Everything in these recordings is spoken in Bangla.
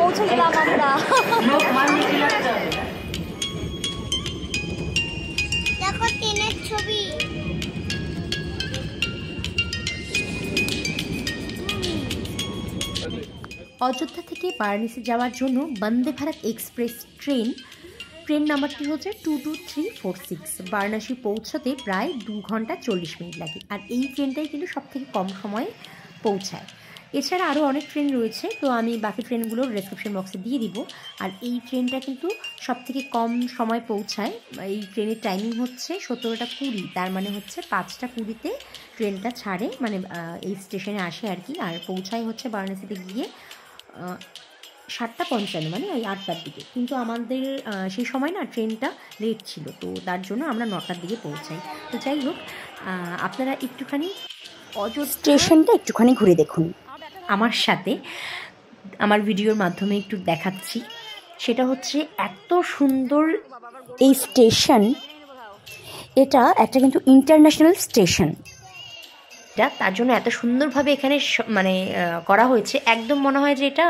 পৌঁছে গেলাম আমরা। দেখো ট্রেনের ছবি। অযোধ্যা থেকে বারাণসী যাওয়ার জন্য বন্দে ভারত এক্সপ্রেস ট্রেন নাম্বারটি হচ্ছে 22346। বারাণসী পৌঁছতে প্রায় 2 ঘন্টা 40 মিনিট লাগে। আর এই ট্রেনটাই কিন্তু সবথেকে কম সময়ে পৌঁছায়। এছাড়া আরও অনেক ট্রেন রয়েছে, তো আমি বাকি ট্রেনগুলোর ডেসক্রিপশন বক্সে দিয়ে দিব। আর এই ট্রেনটা কিন্তু সবথেকে কম সময় পৌঁছায়। এই ট্রেনের টাইমিং হচ্ছে 17টা 20, তার মানে হচ্ছে 5টা 20-তে ট্রেনটা ছাড়ে, মানে এই স্টেশনে আসে আর কি। আর পৌঁছায় হচ্ছে বারাণসীতে গিয়ে 7টা 55, মানে ওই 8টার দিকে। কিন্তু আমাদের সেই সময় না ট্রেনটা লেট ছিল, তো তার জন্য আমরা 9টার দিকে পৌঁছাই। তো যাই হোক, আপনারা একটুখানি অযোধ্যা স্টেশনটা একটুখানি ঘুরে দেখুন আমার সাথে, আমার ভিডিওর মাধ্যমে একটু দেখাচ্ছি। সেটা হচ্ছে এত সুন্দর এই স্টেশন, এটা একটা কিন্তু ইন্টারন্যাশনাল স্টেশন। তার জন্য এত সুন্দরভাবে এখানে মানে করা হয়েছে, একদম মনে হয় যে এটা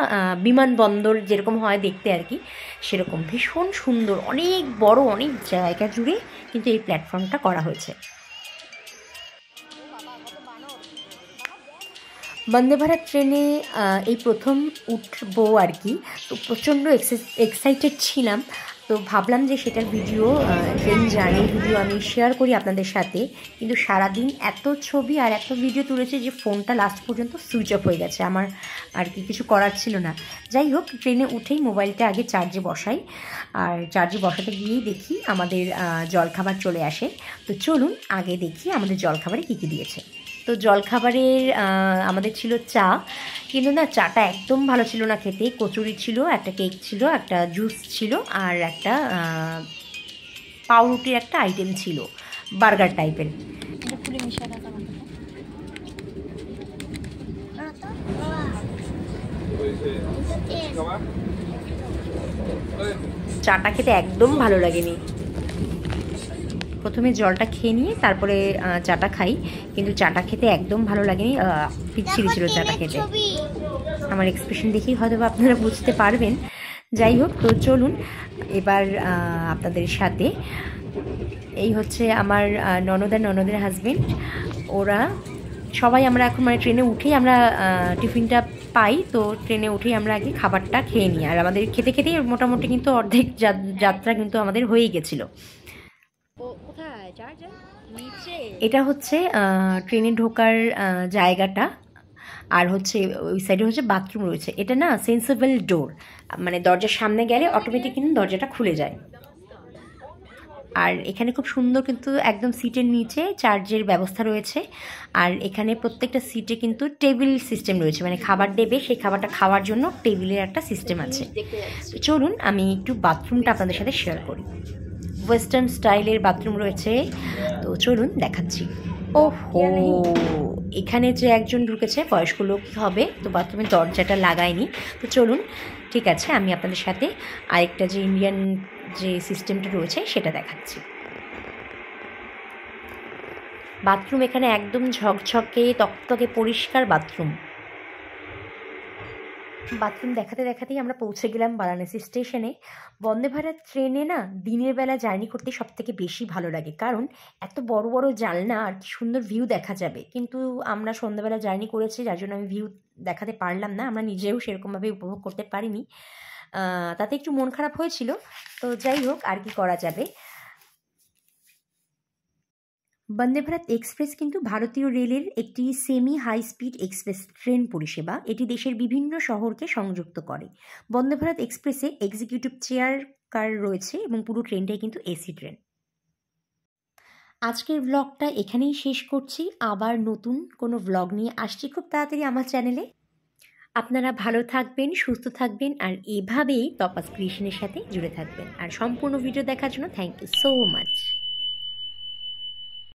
বিমানবন্দর যেরকম হয় দেখতে আর কি, সেরকম ভীষণ সুন্দর, অনেক বড়, অনেক জায়গা জুড়ে কিন্তু এই প্ল্যাটফর্মটা করা হয়েছে। বন্দে ভারত ট্রেনে এই প্রথম উঠবো আর কি, তো প্রচণ্ড এক্সাইটেড ছিলাম। তো ভাবলাম যে সেটার ভিডিও, ট্রেন জার্নির ভিডিও আমি শেয়ার করি আপনাদের সাথে। কিন্তু সারাদিন এত ছবি আর এত ভিডিও তুলেছে যে ফোনটা লাস্ট পর্যন্ত সুইচ অফ হয়ে গেছে, আমার আর কি কিছু করার ছিল না। যাই হোক, ট্রেনে উঠেই মোবাইলটা আগে চার্জে বসাই, আর চার্জে বসাতে গিয়েই দেখি আমাদের জলখাবার চলে আসে। তো চলুন আগে দেখি আমাদের জলখাবারে কী কী দিয়েছে। তো জলখাবারের আমাদের ছিল চা, কিন্তু না চাটা একদম ভালো ছিল না খেতে। কচুরি ছিল, একটা কেক ছিল, একটা জুস ছিল, আর একটা পাউরুটির একটা আইটেম ছিল, বার্গার টাইপের। চাটা খেতে একদম ভালো লাগেনি। প্রথমে জলটা খেয়ে নিয়ে তারপরে চাটা খাই, কিন্তু চাটা খেতে একদম ভালো লাগেনি, পিচ্ছিরি ছিল চাটা খেতে। আমার এক্সপ্রেশন দেখেই হয়তো আপনারা বুঝতে পারবেন। যাই হোক, তো চলুন এবার আপনাদের সাথে, এই হচ্ছে আমার ননদের হাজবেন্ড, ওরা সবাই আমরা এখন মানে ট্রেনে উঠেই আমরা টিফিনটা পাই। তো ট্রেনে উঠেই আমরা আগে খাবারটা খেয়ে নিই, আর আমাদের খেতে খেতেই মোটামুটি কিন্তু অর্ধেক যাত্রা কিন্তু আমাদের হয়েই গেছিলো। এটা হচ্ছে ট্রেনে ঢোকার জায়গাটা, আর হচ্ছে ওই সাইডে হচ্ছে বাথরুম রয়েছে। এটা না সেন্সেবল ডোর, মানে দরজার সামনে গেলে অটোমেটিক কিন্তু দরজাটা খুলে যায়। আর এখানে খুব সুন্দর কিন্তু একদম সিটের নিচে চার্জের ব্যবস্থা রয়েছে। আর এখানে প্রত্যেকটা সিটে কিন্তু টেবিল সিস্টেম রয়েছে, মানে খাবার দেবে, সেই খাবারটা খাওয়ার জন্য টেবিলের একটা সিস্টেম আছে। চলুন আমি একটু বাথরুমটা আপনাদের সাথে শেয়ার করি। ওয়েস্টার্ন স্টাইলের বাথরুম রয়েছে, তো চলুন দেখাচ্ছি। ওহো, এখানে যে একজন ঢুকেছে বয়স্ক লোক হবে, তো বাথরুমের দরজাটা লাগায়নি। তো চলুন, ঠিক আছে, আমি আপনাদের সাথে আরেকটা যে ইন্ডিয়ান যে সিস্টেমটা রয়েছে সেটা দেখাচ্ছি। বাথরুম এখানে একদম ঝকঝকে তকতকে পরিষ্কার বাথরুম। বাথরুম দেখাতে দেখাতেই আমরা পৌঁছে গেলাম বারাণসী স্টেশনে। বন্দে ভারত ট্রেনে না দিনের বেলা জার্নি করতে সবথেকে বেশি ভালো লাগে, কারণ এত বড় বড় জানলা আর কি সুন্দর ভিউ দেখা যাবে। কিন্তু আমরা সন্ধ্যাবেলা জার্নি করেছি, যার জন্য আমি ভিউ দেখাতে পারলাম না, আমরা নিজেও সেরকমভাবে উপভোগ করতে পারিনি। তাতে একটু মন খারাপ হয়েছিল। তো যাই হোক, আর কি করা যাবে। বন্দে ভারত এক্সপ্রেস কিন্তু ভারতীয় রেলের একটি semi high speed express train পরিষেবা। এটি দেশের বিভিন্ন শহরকে সংযুক্ত করে। বন্দে ভারত এক্সপ্রেসে এক্সিকিউটিভ চেয়ার কার রয়েছে এবং পুরো ট্রেনটাই কিন্তু এসি ট্রেন। আজকের ব্লগটা এখানেই শেষ করছি। আবার নতুন কোনো ব্লগ নিয়ে আসছি খুব তাড়াতাড়ি আমার চ্যানেলে। আপনারা ভালো থাকবেন, সুস্থ থাকবেন, আর এভাবেই তপাস ক্রিয়েশনের সাথে জুড়ে থাকবেন। আর সম্পূর্ণ ভিডিও দেখার জন্য থ্যাংক ইউ সো মাচ।